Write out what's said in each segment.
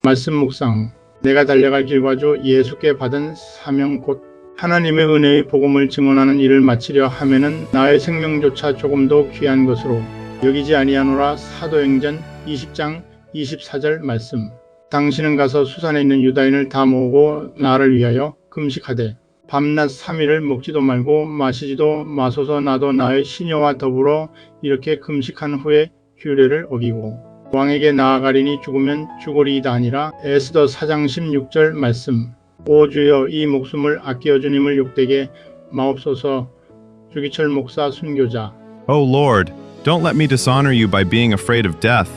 말씀 묵상. 내가 달려갈 길과 주 예수께 받은 사명 곧 하나님의 은혜의 복음을 증언하는 일을 마치려 하면은 나의 생명조차 조금도 귀한 것으로 여기지 아니하노라. 사도행전 20장 24절 말씀. 당신은 가서 수산에 있는 유다인을 다 모으고 나를 위하여 금식하되 밤낮 3일을 먹지도 말고 마시지도 마소서. 나도 나의 시녀와 더불어 이렇게 금식한 후에 규례를 어기고 왕에게 나아가리니 죽으면 죽으리이다 아니라. 에스더 4장 16절 말씀. 오 주여, 이 목숨을 아끼어 주님을 욕되게 마옵소서. 주기철 목사 순교자. O Lord, don't let me dishonor you by being afraid of death.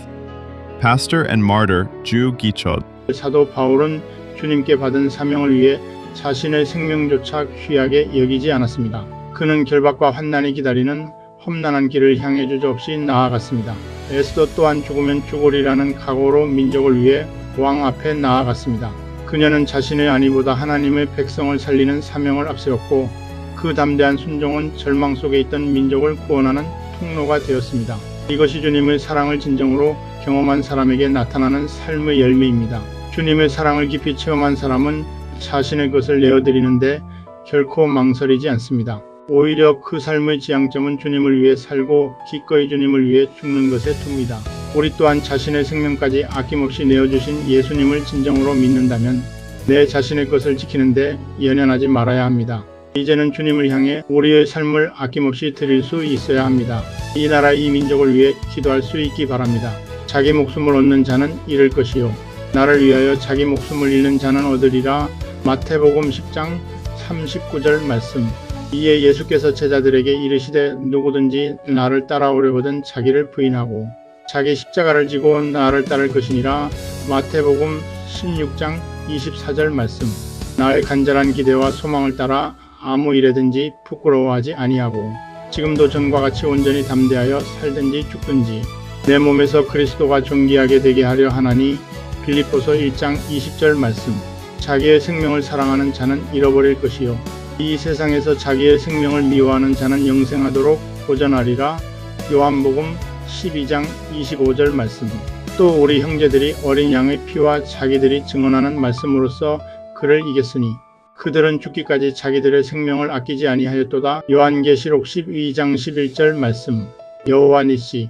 Pastor and martyr Ju Gichod. 사도 바울은 주님께 받은 사명을 위해 자신의 생명조차 귀하게 여기지 않았습니다. 그는 결박과 환난이 기다리는 험난한 길을 향해 주저없이 나아갔습니다. 에스더 또한 죽으면 죽으리라는 각오로 민족을 위해 왕 앞에 나아갔습니다. 그녀는 자신의 안위보다 하나님의 백성을 살리는 사명을 앞세웠고 그 담대한 순종은 절망 속에 있던 민족을 구원하는 통로가 되었습니다. 이것이 주님의 사랑을 진정으로 경험한 사람에게 나타나는 삶의 열매입니다. 주님의 사랑을 깊이 체험한 사람은 자신의 것을 내어드리는데 결코 망설이지 않습니다. 오히려 그 삶의 지향점은 주님을 위해 살고 기꺼이 주님을 위해 죽는 것에 둡니다. 우리 또한 자신의 생명까지 아낌없이 내어주신 예수님을 진정으로 믿는다면 내 자신의 것을 지키는데 연연하지 말아야 합니다. 이제는 주님을 향해 우리의 삶을 아낌없이 드릴 수 있어야 합니다. 이 나라 이 민족을 위해 기도할 수 있기 바랍니다. 자기 목숨을 얻는 자는 잃을 것이요 나를 위하여 자기 목숨을 잃는 자는 얻으리라. 마태복음 10장 39절 말씀. 이에 예수께서 제자들에게 이르시되 누구든지 나를 따라오려거든 자기를 부인하고 자기 십자가를 지고 나를 따를 것이니라. 마태복음 16장 24절 말씀. 나의 간절한 기대와 소망을 따라 아무 일에든지 부끄러워하지 아니하고 지금도 전과 같이 온전히 담대하여 살든지 죽든지 내 몸에서 그리스도가 존귀하게 되게 하려 하나니. 빌립보서 1장 20절 말씀. 자기의 생명을 사랑하는 자는 잃어버릴 것이요 이 세상에서 자기의 생명을 미워하는 자는 영생하도록 보전하리라. 요한복음 12장 25절 말씀. 또 우리 형제들이 어린 양의 피와 자기들이 증언하는 말씀으로써 그를 이겼으니 그들은 죽기까지 자기들의 생명을 아끼지 아니하였도다. 요한계시록 12장 11절 말씀. 여호와 니시.